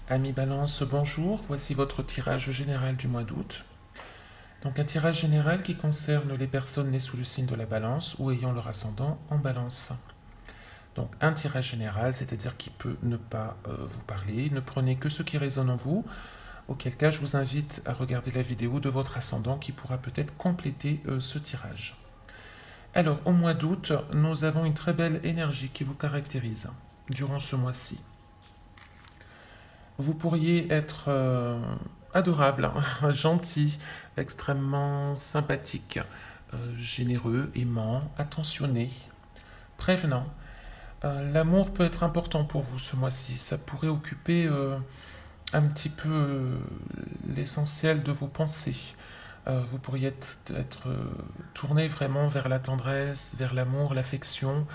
Amis Balance, bonjour. Voici votre tirage général du mois d'août. Donc un tirage général qui concerne les personnes nées sous le signe de la Balance ou ayant leur ascendant en Balance. Donc un tirage général, c'est-à-dire qui peut ne pas vous parler. Ne prenez que ce qui résonne en vous, auquel cas je vous invite à regarder la vidéo de votre ascendant qui pourra peut-être compléter ce tirage. Alors au mois d'août, nous avons une très belle énergie qui vous caractérise durant ce mois-ci. Vous pourriez être adorable, gentil, extrêmement sympathique, généreux, aimant, attentionné, prévenant. L'amour peut être important pour vous ce mois-ci. Ça pourrait occuper un petit peu l'essentiel de vos pensées. Vous pourriez être tourné vraiment vers la tendresse, vers l'amour, l'affection,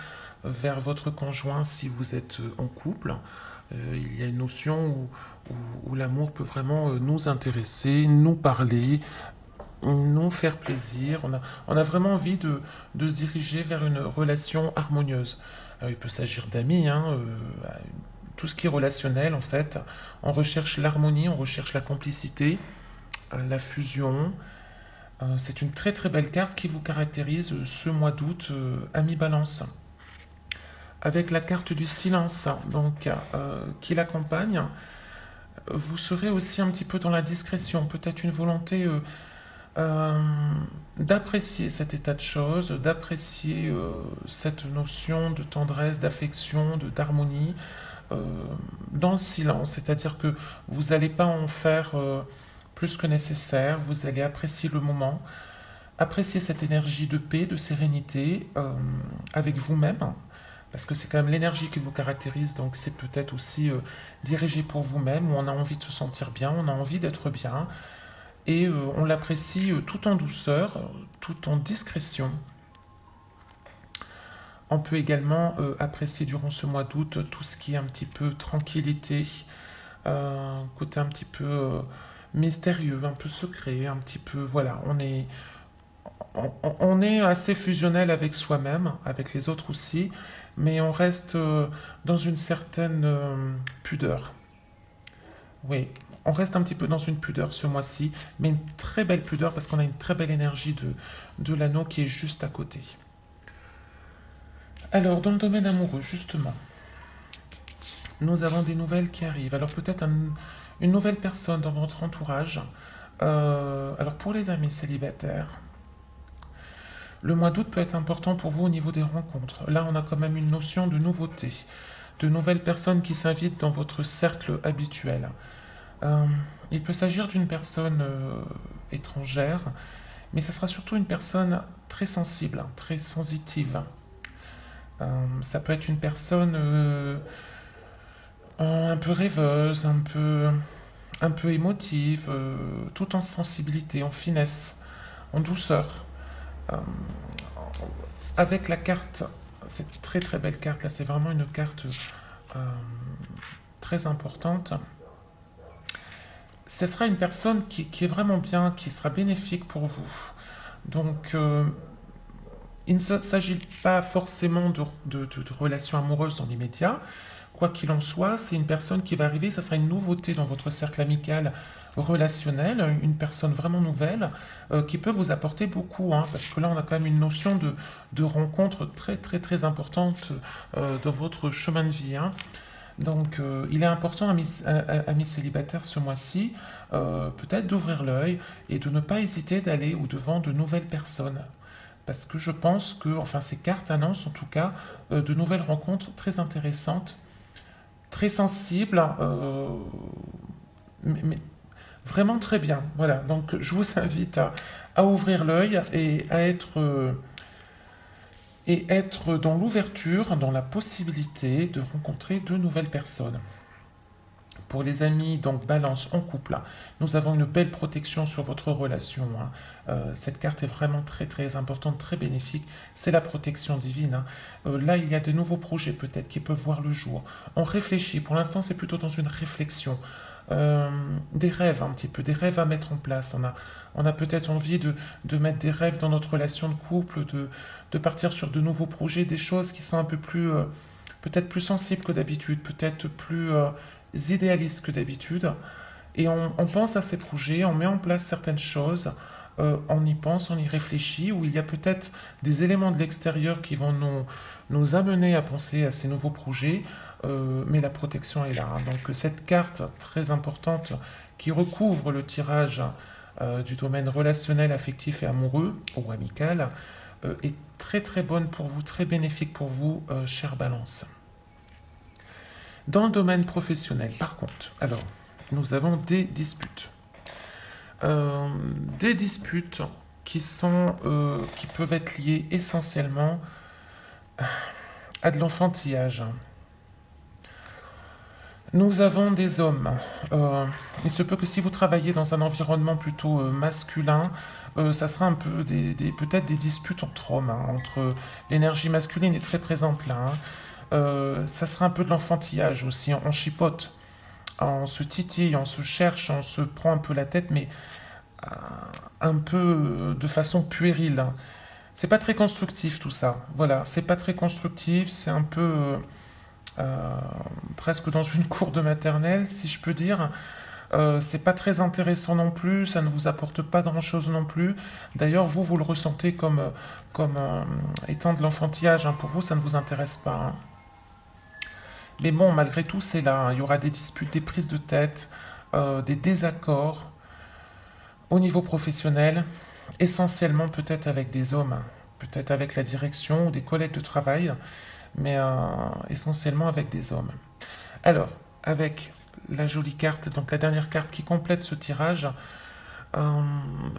vers votre conjoint si vous êtes en couple. Il y a une notion où l'amour peut vraiment nous intéresser, nous parler, nous faire plaisir. On a vraiment envie de se diriger vers une relation harmonieuse. Il peut s'agir d'amis, tout ce qui est relationnel en fait. On recherche l'harmonie, on recherche la complicité, la fusion. C'est une très très belle carte qui vous caractérise ce mois d'août, ami Balance. Avec la carte du silence, donc qui l'accompagne, vous serez aussi un petit peu dans la discrétion, peut-être une volonté d'apprécier cet état de choses, d'apprécier cette notion de tendresse, d'affection, d'harmonie dans le silence, c'est-à-dire que vous n'allez pas en faire plus que nécessaire, vous allez apprécier le moment, apprécier cette énergie de paix, de sérénité avec vous-même, parce que c'est quand même l'énergie qui vous caractérise, donc c'est peut-être aussi dirigé pour vous-même, où on a envie de se sentir bien, on a envie d'être bien, et on l'apprécie tout en douceur, tout en discrétion. On peut également apprécier durant ce mois d'août tout ce qui est un petit peu tranquillité, côté un petit peu mystérieux, un peu secret, un petit peu, voilà, on est assez fusionnel avec soi-même, avec les autres aussi, mais on reste dans une certaine pudeur. Oui, on reste un petit peu dans une pudeur ce mois-ci, mais une très belle pudeur parce qu'on a une très belle énergie de l'anneau qui est juste à côté. Alors, dans le domaine amoureux, justement, nous avons des nouvelles qui arrivent. Alors, peut-être une nouvelle personne dans votre entourage. Alors, pour les amis célibataires, le mois d'août peut être important pour vous au niveau des rencontres. Là, on a quand même une notion de nouveauté, de nouvelles personnes qui s'invitent dans votre cercle habituel. Euh, il peut s'agir d'une personne étrangère, mais ce sera surtout une personne très sensible, très sensitive. Ça peut être une personne un peu rêveuse, un peu émotive, tout en sensibilité, en finesse, en douceur. Euh, avec la carte, cette très très belle carte là, c'est vraiment une carte euh, très importante. Ce sera une personne qui est vraiment bien, qui sera bénéfique pour vous. Donc, il ne s'agit pas forcément de relations amoureuses dans l'immédiat. Quoi qu'il en soit, c'est une personne qui va arriver, ça sera une nouveauté dans votre cercle amical relationnel, une personne vraiment nouvelle qui peut vous apporter beaucoup, hein, parce que là on a quand même une notion de rencontre très très très importante dans votre chemin de vie. Hein. Donc il est important, amis célibataires, ce mois-ci, peut-être d'ouvrir l'œil et de ne pas hésiter d'aller au-devant de nouvelles personnes. Parce que je pense que, enfin ces cartes annoncent en tout cas de nouvelles rencontres très intéressantes, très sensibles, mais vraiment très bien. Voilà, donc je vous invite à ouvrir l'œil et être dans l'ouverture, dans la possibilité de rencontrer de nouvelles personnes. Pour les amis, donc balance en couple, là, nous avons une belle protection sur votre relation. Hein. Cette carte est vraiment très très importante, très bénéfique. C'est la protection divine. Hein. Là, il y a de nouveaux projets peut-être qui peuvent voir le jour. On réfléchit. Pour l'instant, c'est plutôt dans une réflexion. Des rêves un petit peu, des rêves à mettre en place. On a peut-être envie de mettre des rêves dans notre relation de couple, de partir sur de nouveaux projets, des choses qui sont un peu plus, peut-être plus sensibles que d'habitude, peut-être plus idéaliste que d'habitude. Et on pense à ces projets, on met en place certaines choses, on y pense, on y réfléchit, où il y a peut-être des éléments de l'extérieur qui vont nous amener à penser à ces nouveaux projets, mais la protection est là, hein. Donc cette carte très importante qui recouvre le tirage du domaine relationnel, affectif et amoureux, ou amical, est très très bonne pour vous, très bénéfique pour vous, chère Balance. Dans le domaine professionnel, par contre, alors, nous avons des disputes. Des disputes qui peuvent être liées essentiellement à de l'enfantillage. Nous avons des hommes. Il se peut que si vous travaillez dans un environnement plutôt masculin, ça sera un peu peut-être des disputes entre hommes, hein, entre l'énergie masculine est très présente là, hein. Ça sera un peu de l'enfantillage aussi. On chipote, on se titille, on se cherche, on se prend un peu la tête, mais euh, un peu de façon puérile, hein. C'est pas très constructif tout ça. Voilà, c'est pas très constructif. C'est un peu euh, presque dans une cour de maternelle, si je peux dire. C'est pas très intéressant non plus, ça ne vous apporte pas grand-chose non plus. D'ailleurs, vous le ressentez comme étant de l'enfantillage, hein. Pour vous, ça ne vous intéresse pas, hein. Mais bon, malgré tout, c'est là, hein. Il y aura des disputes, des prises de tête, des désaccords au niveau professionnel, essentiellement peut-être avec des hommes, hein. Peut-être avec la direction ou des collègues de travail, mais essentiellement avec des hommes. Alors, avec la jolie carte, donc la dernière carte qui complète ce tirage, euh,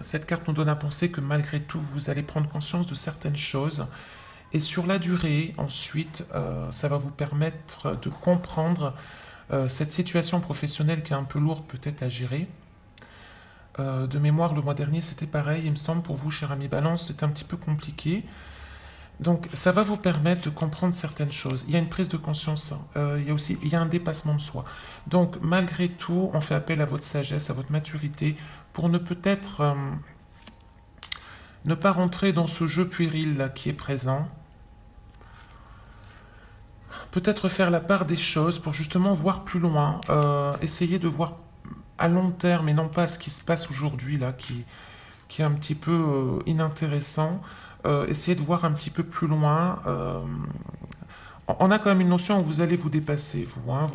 cette carte nous donne à penser que malgré tout, vous allez prendre conscience de certaines choses. Et sur la durée, ensuite, ça va vous permettre de comprendre cette situation professionnelle qui est un peu lourde peut-être à gérer. De mémoire, le mois dernier, c'était pareil, il me semble, pour vous, cher ami Balance, c'était un petit peu compliqué. Donc, ça va vous permettre de comprendre certaines choses. Il y a une prise de conscience, il y a un dépassement de soi. Donc, malgré tout, on fait appel à votre sagesse, à votre maturité, pour ne peut-être ne pas rentrer dans ce jeu puéril là, qui est présent. Peut-être faire la part des choses pour justement voir plus loin, essayer de voir à long terme et non pas ce qui se passe aujourd'hui là, qui est un petit peu inintéressant. Essayez de voir un petit peu plus loin. On a quand même une notion où vous allez vous dépasser, vous, hein.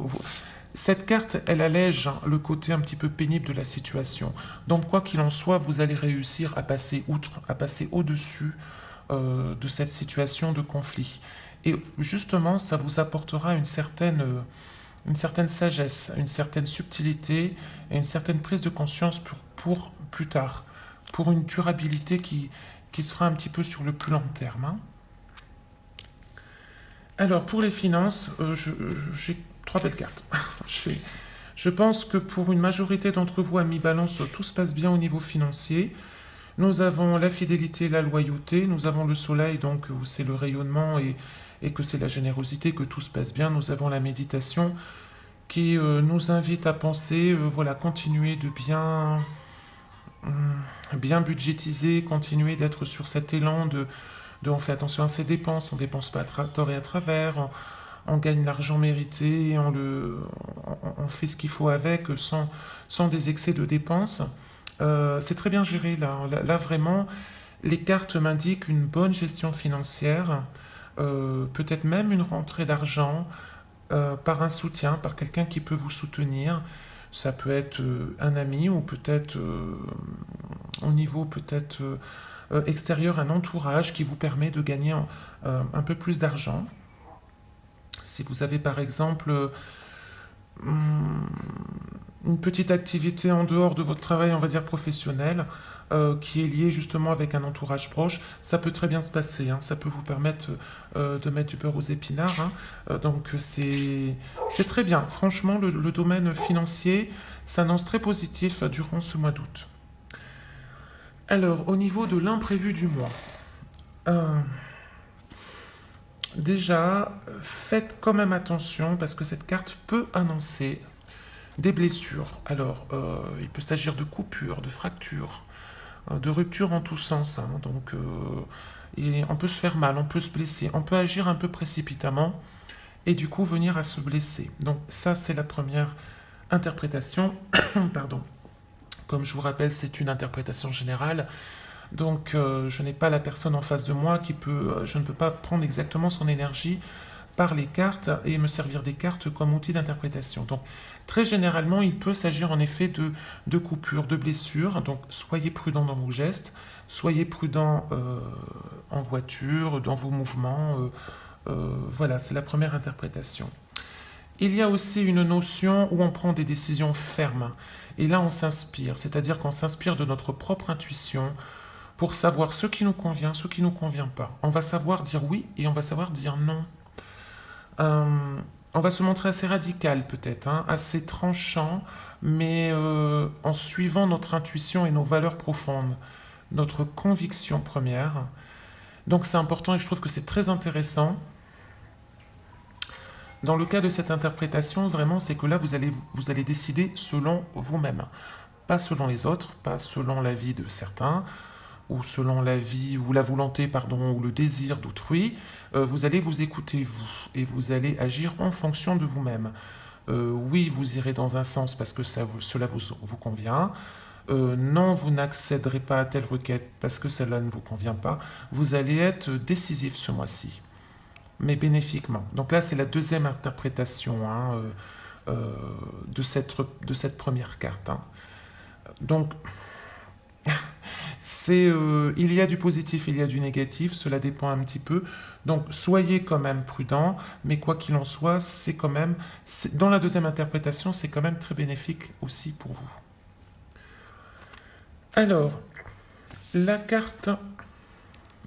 Cette carte, elle allège le côté un petit peu pénible de la situation. Donc, quoi qu'il en soit, vous allez réussir à passer outre, à passer au-dessus de cette situation de conflit. Et justement, ça vous apportera une certaine sagesse, une certaine subtilité et une certaine prise de conscience pour plus tard, pour une durabilité qui se fera un petit peu sur le plus long terme, hein. Alors, pour les finances, j'ai trois belles cartes. Je pense que pour une majorité d'entre vous, amis Balance, tout se passe bien au niveau financier. Nous avons la fidélité, la loyauté, nous avons le soleil, donc où c'est le rayonnement et que c'est la générosité, que tout se passe bien. Nous avons la méditation qui nous invite à penser, voilà, continuer de bien budgétiser, continuer d'être sur cet élan de on fait attention à ses dépenses, on ne dépense pas à tort et à travers, on gagne l'argent mérité, on fait ce qu'il faut avec sans des excès de dépenses. C'est très bien géré là. Là, vraiment, les cartes m'indiquent une bonne gestion financière, peut-être même une rentrée d'argent par un soutien, par quelqu'un qui peut vous soutenir. Ça peut être un ami ou peut-être au niveau peut-être extérieur, un entourage qui vous permet de gagner un peu plus d'argent. Si vous avez par exemple une petite activité en dehors de votre travail, on va dire professionnel, qui est liée justement avec un entourage proche, ça peut très bien se passer, hein. Ça peut vous permettre de mettre du beurre aux épinards, hein. Donc c'est très bien. Franchement, le domaine financier s'annonce très positif durant ce mois d'août. Alors, au niveau de l'imprévu du mois, euh, déjà, faites quand même attention parce que cette carte peut annoncer des blessures. Alors, il peut s'agir de coupures, de fractures, de ruptures en tous sens, hein. Donc, et on peut se faire mal, on peut se blesser, on peut agir un peu précipitamment et du coup venir à se blesser. Donc ça, c'est la première Interprétation, pardon. Comme je vous rappelle, c'est une interprétation générale. Donc, je n'ai pas la personne en face de moi je ne peux pas prendre exactement son énergie par les cartes et me servir des cartes comme outil d'interprétation. Donc, très généralement, il peut s'agir en effet de coupures, de blessures. Donc, soyez prudent dans vos gestes, soyez prudent en voiture, dans vos mouvements. Voilà, c'est la première interprétation. Il y a aussi une notion où on prend des décisions fermes. Et là, on s'inspire, c'est-à-dire qu'on s'inspire de notre propre intuition pour savoir ce qui nous convient, ce qui ne nous convient pas. On va savoir dire oui et on va savoir dire non. On va se montrer assez radical peut-être, hein, assez tranchant, mais en suivant notre intuition et nos valeurs profondes, notre conviction première. Donc c'est important et je trouve que c'est très intéressant. Dans le cas de cette interprétation, vraiment, c'est que là, vous allez décider selon vous-même, pas selon les autres, pas selon l'avis de certains, ou selon l'avis ou la volonté, pardon, ou le désir d'autrui. Vous allez vous écouter, vous, et vous allez agir en fonction de vous-même. Oui, vous irez dans un sens parce que cela vous convient. Non, vous n'accéderez pas à telle requête parce que cela ne vous convient pas. Vous allez être décisif ce mois-ci, mais bénéfiquement. Donc là, c'est la deuxième interprétation hein, de cette première carte. Hein. Donc, il y a du positif, il y a du négatif, cela dépend un petit peu. Donc, soyez quand même prudent, mais quoi qu'il en soit, dans la deuxième interprétation, c'est quand même très bénéfique aussi pour vous. Alors, la carte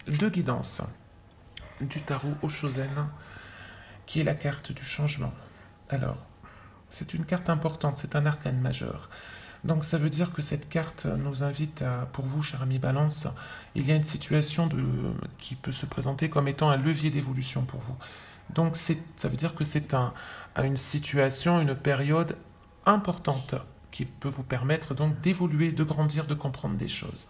de guidance du tarot Oshozen, qui est la carte du changement. Alors, c'est une carte importante, c'est un arcane majeur. Donc ça veut dire que cette carte nous invite à, pour vous, cher ami Balance, il y a une situation qui peut se présenter comme étant un levier d'évolution pour vous. Donc ça veut dire que c'est une situation, une période importante qui peut vous permettre donc d'évoluer, de grandir, de comprendre des choses.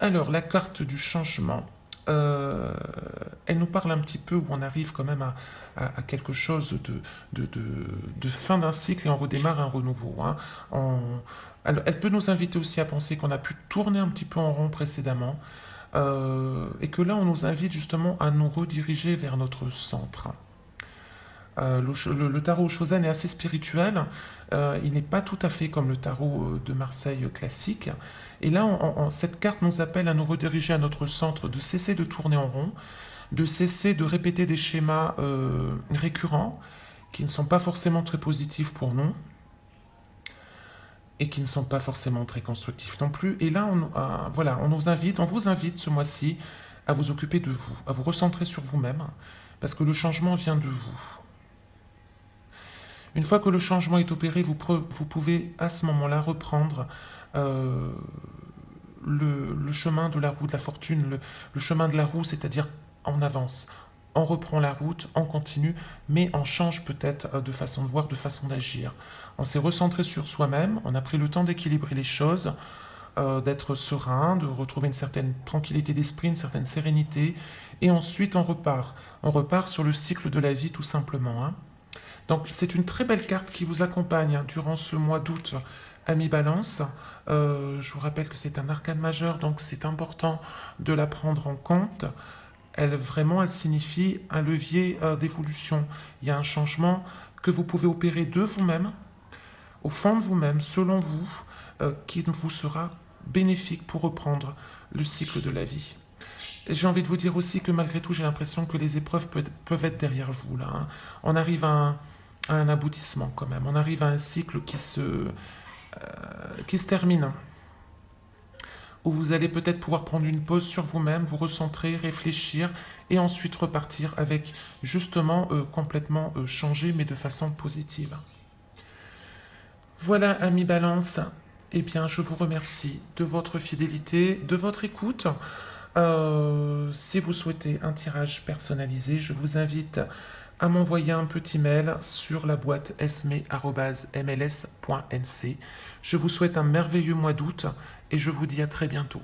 Alors, la carte du changement, elle nous parle un petit peu où on arrive quand même à quelque chose de fin d'un cycle et on redémarre un renouveau. Hein. Alors, elle peut nous inviter aussi à penser qu'on a pu tourner un petit peu en rond précédemment et que là, on nous invite justement à nous rediriger vers notre centre. Le tarot Oshozen est assez spirituel, il n'est pas tout à fait comme le tarot de Marseille classique. Et là, cette carte nous appelle à nous rediriger à notre centre, de cesser de tourner en rond, de cesser de répéter des schémas récurrents qui ne sont pas forcément très positifs pour nous et qui ne sont pas forcément très constructifs non plus. Et là, voilà, on vous invite ce mois-ci à vous occuper de vous, à vous recentrer sur vous-même, parce que le changement vient de vous. Une fois que le changement est opéré, vous pouvez à ce moment-là reprendre le chemin de la roue de la fortune, le chemin de la roue, c'est-à-dire on avance, on reprend la route, on continue, mais on change peut-être de façon de voir, de façon d'agir. On s'est recentré sur soi-même, on a pris le temps d'équilibrer les choses, d'être serein, de retrouver une certaine tranquillité d'esprit, une certaine sérénité, et ensuite on repart. On repart sur le cycle de la vie tout simplement. Hein. Donc c'est une très belle carte qui vous accompagne durant ce mois d'août, ami Balance. Je vous rappelle que c'est un arcane majeur, donc c'est important de la prendre en compte. Elle signifie un levier d'évolution. Il y a un changement que vous pouvez opérer de vous-même, au fond de vous-même, selon vous, qui vous sera bénéfique pour reprendre le cycle de la vie. J'ai envie de vous dire aussi que malgré tout, j'ai l'impression que les épreuves peuvent être derrière vous. Là, hein. On arrive à un aboutissement quand même. On arrive à un cycle qui se termine. Où vous allez peut-être pouvoir prendre une pause sur vous-même, vous recentrer, réfléchir et ensuite repartir avec justement complètement changé mais de façon positive. Voilà, amis Balance. Eh bien, je vous remercie de votre fidélité, de votre écoute. Si vous souhaitez un tirage personnalisé, je vous invite à m'envoyer un petit mail sur la boîte esme@mls.nc. Je vous souhaite un merveilleux mois d'août et je vous dis à très bientôt.